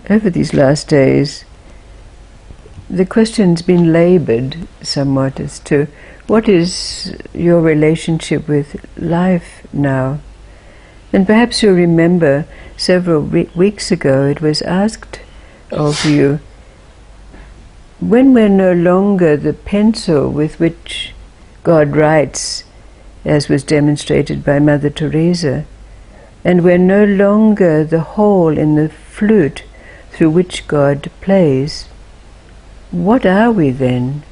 Over these last days, the question's been laboured somewhat as to what is your relationship with life now. And perhaps you'll remember several weeks ago it was asked of you, when we're no longer the pencil with which God writes, as was demonstrated by Mother Teresa, and we're no longer the hole in the flute through which God plays, what are we then?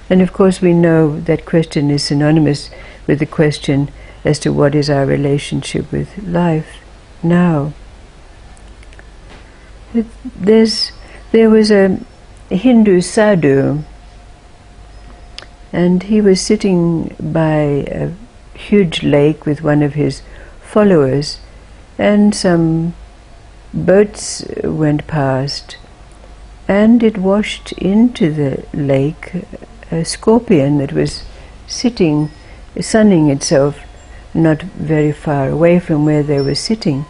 And of course we know that question is synonymous with the question as to what is our relationship with life now. There was a Hindu Sadhu, and he was sitting by a huge lake with one of his followers, and some boats went past, and it washed into the lake a scorpion that was sitting, sunning itself not very far away from where they were sitting.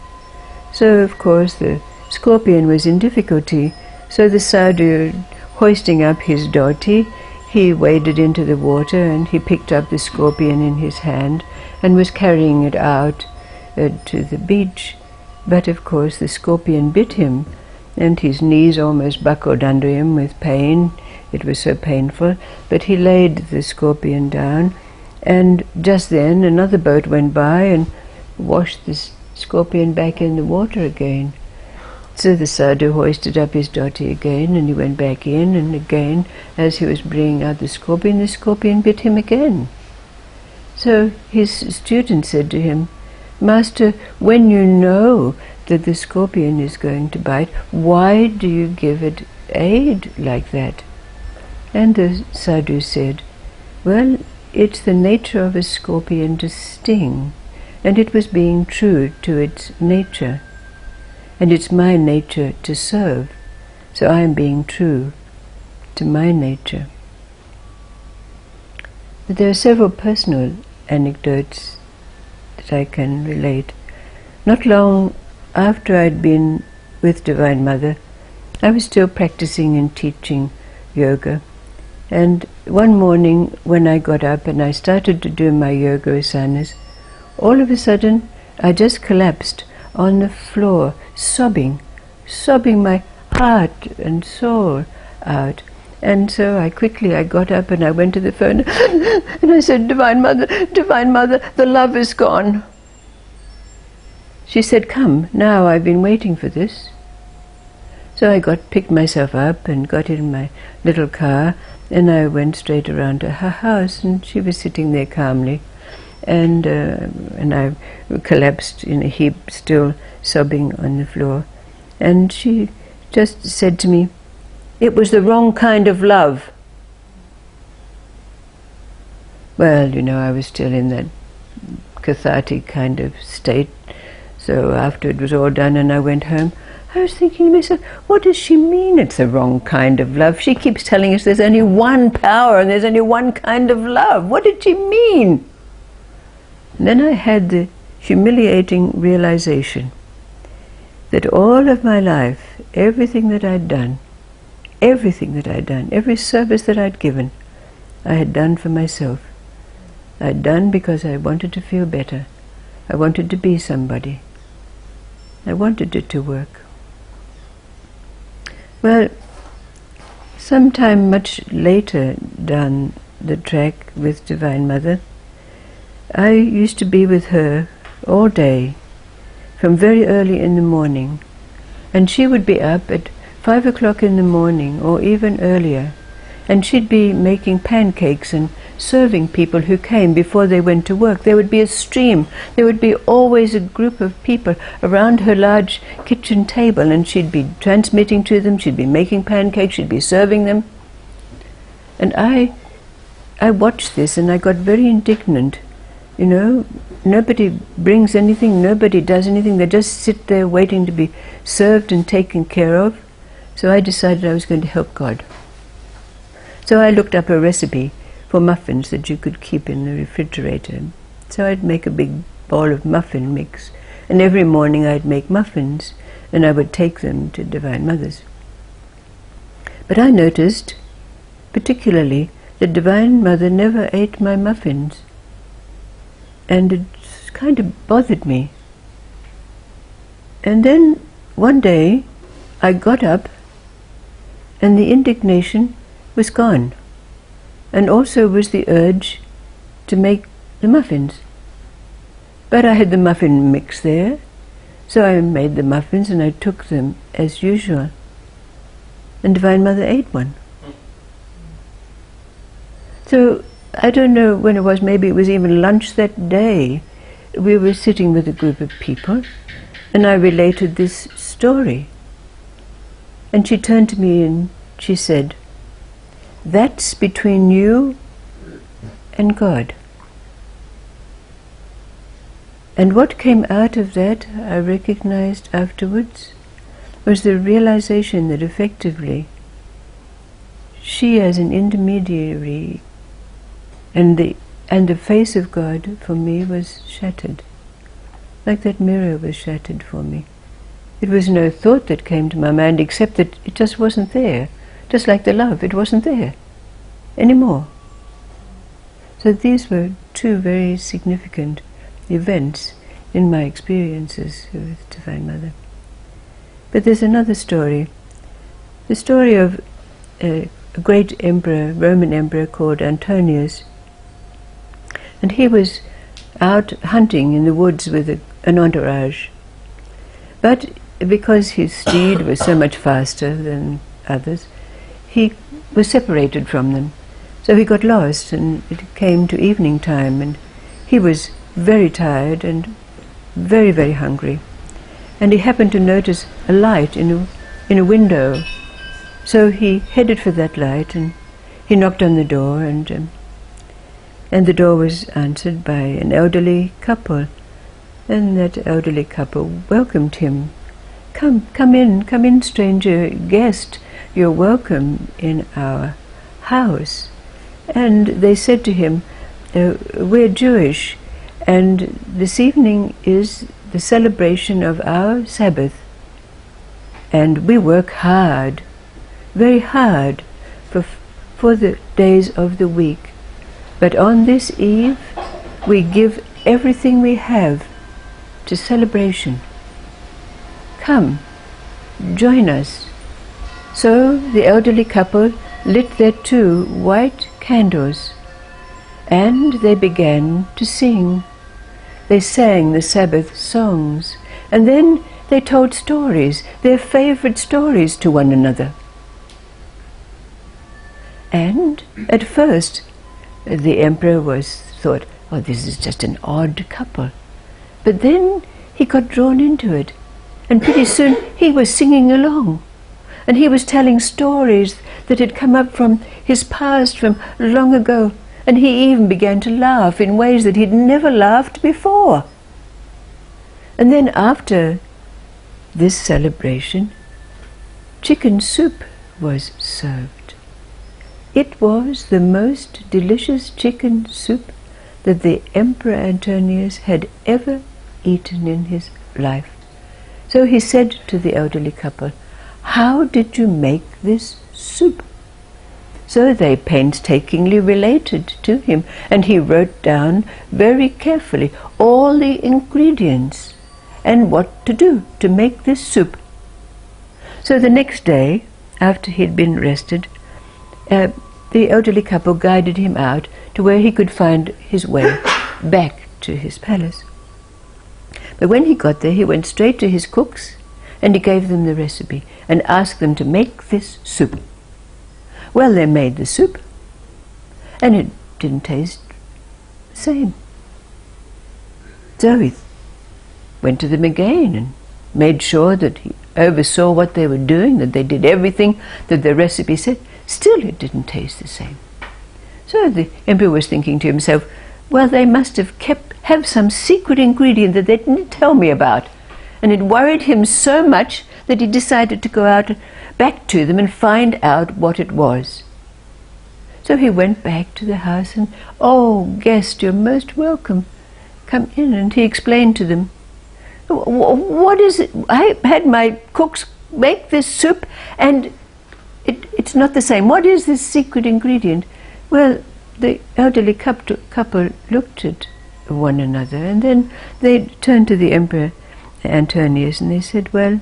So of course the scorpion was in difficulty, so the Sadhu, hoisting up his dhoti, he waded into the water and he picked up the scorpion in his hand and was carrying it out to the beach. But of course the scorpion bit him, and his knees almost buckled under him with pain. It was so painful. But he laid the scorpion down, and just then another boat went by and washed the scorpion back in the water again. So the Sadhu hoisted up his dhoti again, and he went back in, and again, as he was bringing out the scorpion bit him again. So his student said to him, "Master, when you know that the scorpion is going to bite, why do you give it aid like that?" And the Sadhu said, "Well, it's the nature of a scorpion to sting, and it was being true to its nature. And it's my nature to serve, so I am being true to my nature." But there are several personal anecdotes that I can relate. Not long after I'd been with Divine Mother, I was still practicing and teaching yoga. And one morning when I got up and I started to do my yoga asanas, all of a sudden I just collapsed on the floor, sobbing my heart and soul out. And so I got up and I went to the phone and I said, Divine Mother, the love is gone." She said, "Come, now, I've been waiting for this." So I picked myself up and got in my little car, and I went straight around to her house, and she was sitting there calmly. And I collapsed in a heap, still sobbing on the floor. And she just said to me, "It was the wrong kind of love." Well, I was still in that cathartic kind of state. So after it was all done and I went home, I was thinking to myself, what does she mean it's the wrong kind of love? She keeps telling us there's only one power and there's only one kind of love. What did she mean? And then I had the humiliating realization that all of my life, everything that I'd done, every service that I'd given, I had done for myself. I'd done because I wanted to feel better. I wanted to be somebody. I wanted it to work. Well, sometime much later down the track with Divine Mother, I used to be with her all day, from very early in the morning, and she would be up at 5 o'clock in the morning or even earlier, and she'd be making pancakes and serving people who came before they went to work. There would be a stream. There would be always a group of people around her large kitchen table, and she'd be transmitting to them, she'd be making pancakes, she'd be serving them. And I watched this and I got very indignant. Nobody brings anything, nobody does anything, they just sit there waiting to be served and taken care of. So I decided I was going to help God. So I looked up a recipe for muffins that you could keep in the refrigerator. So I'd make a big bowl of muffin mix, and every morning I'd make muffins, and I would take them to Divine Mothers. But I noticed, particularly, that Divine Mother never ate my muffins, and it kind of bothered me. And then one day I got up and the indignation was gone, and also was the urge to make the muffins. But I had the muffin mix there, so I made the muffins and I took them as usual. And Divine Mother ate one. So I don't know when it was, maybe it was even lunch that day. We were sitting with a group of people and I related this story. And she turned to me and she said, "That's between you and God." And what came out of that, I recognized afterwards, was the realization that effectively she, as an intermediary, and the face of God for me was shattered, like that mirror was shattered for me. It was no thought that came to my mind except that it just wasn't there, just like the love, it wasn't there anymore. So these were two very significant events in my experiences with Divine Mother. But there's another story, the story of a great emperor, Roman emperor called Antonius, and he was out hunting in the woods with an entourage. But because his steed was so much faster than others, he was separated from them. So he got lost, and it came to evening time, and he was very tired and very, very hungry. And he happened to notice a light in a window. So he headed for that light, and he knocked on the door, and the door was answered by an elderly couple. And that elderly couple welcomed him. Come in, stranger guest. You're welcome in our house." And they said to him, "We're Jewish, and this evening is the celebration of our Sabbath, and we work hard, very hard, for the days of the week. But on this eve, we give everything we have to celebration. Come, join us." So the elderly couple lit their 2 white candles, and they began to sing. They sang the Sabbath songs, and then they told stories, their favorite stories, to one another. And at first, the emperor thought, "Oh, this is just an odd couple." But then he got drawn into it, and pretty soon he was singing along, and he was telling stories that had come up from his past from long ago, and he even began to laugh in ways that he'd never laughed before. And then after this celebration, chicken soup was served. It was the most delicious chicken soup that the Emperor Antonius had ever eaten in his life. So he said to the elderly couple, "How did you make this soup?" So they painstakingly related to him, and he wrote down very carefully all the ingredients and what to do to make this soup. So the next day, after he'd been rested, the elderly couple guided him out to where he could find his way back to his palace. But when he got there, he went straight to his cooks and he gave them the recipe and asked them to make this soup. Well, they made the soup, and it didn't taste the same. So he went to them again and made sure that he oversaw what they were doing, that they did everything that the recipe said. Still it didn't taste the same. So the emperor was thinking to himself, well, they must have some secret ingredient that they didn't tell me about. And it worried him so much that he decided to go out back to them and find out what it was. So he went back to the house and, "Oh, guest, you're most welcome. Come in." And he explained to them What is it? I had my cooks make this soup and it's not the same. What is this secret ingredient? Well, the elderly couple looked at one another and then they turned to the Emperor Antonius and they said, well,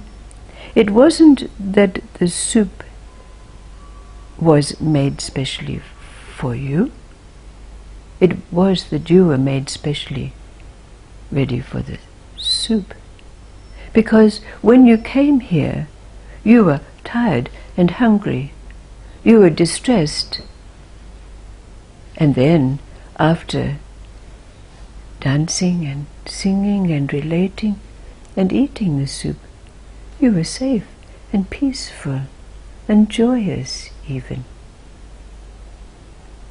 it wasn't that the soup was made specially for you. It was that you were made specially ready for the soup. Because when you came here, you were tired and hungry. You were distressed. And then, after dancing and singing and relating and eating the soup, you were safe and peaceful and joyous even.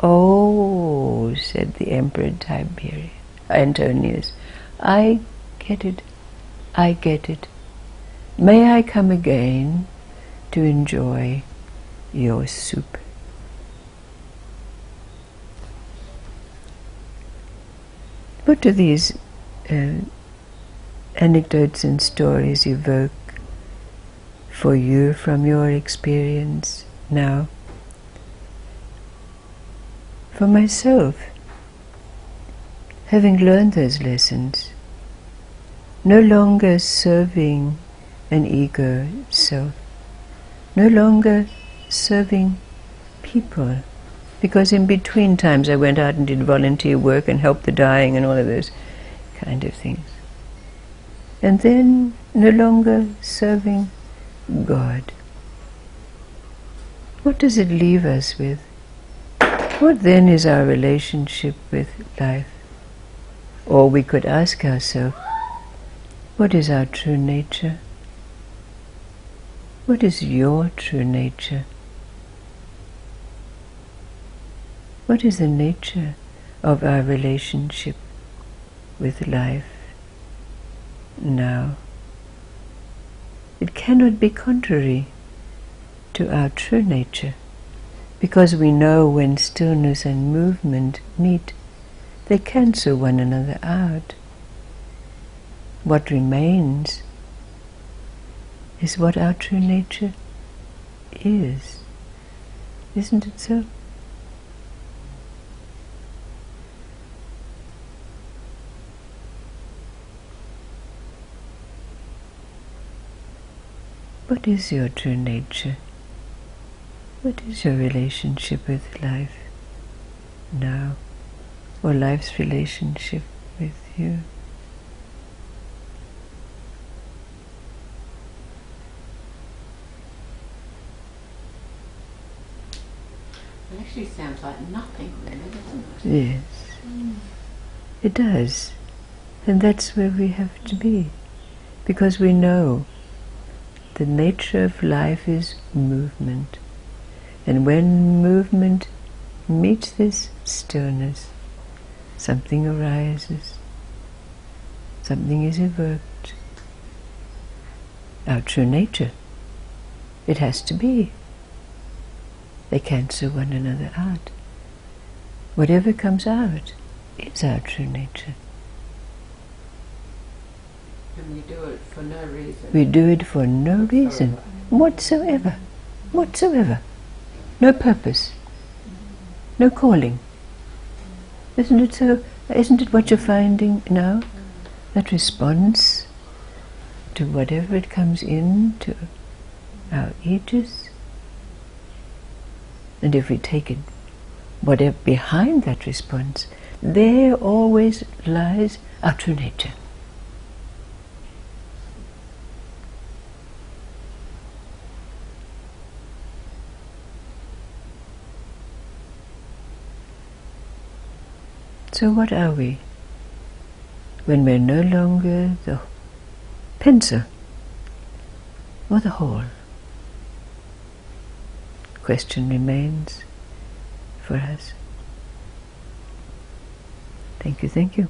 Oh, said the Emperor Antonius, I get it. I get it. May I come again to enjoy your soup? What do these anecdotes and stories evoke for you from your experience now? For myself, having learned those lessons, no longer serving an ego self, no longer serving people, because in between times I went out and did volunteer work and helped the dying and all of those kind of things. And then no longer serving God. What does it leave us with? What then is our relationship with life? Or we could ask ourselves, what is our true nature? What is your true nature? What is the nature of our relationship with life now? It cannot be contrary to our true nature, because we know when stillness and movement meet, they cancel one another out. What remains is what our true nature is. Isn't it so? What is your true nature? What is your relationship with life now? Or life's relationship with you? It actually sounds like nothing, really, doesn't it? Yes, it does. And that's where we have to be. Because we know the nature of life is movement. And when movement meets this stillness, something arises, something is evoked. Our true nature. It has to be. They cancel one another out. Whatever comes out is our true nature. And we do it for no reason. We do it for no reason whatsoever. Whatsoever. No purpose. No calling. Isn't it so? Isn't it what you're finding now? That response to whatever it comes into our aegis. And if we take it, whatever behind that response, there always lies our true nature. So what are we when we're no longer the pencil or the whole? Question remains for us. Thank you, thank you.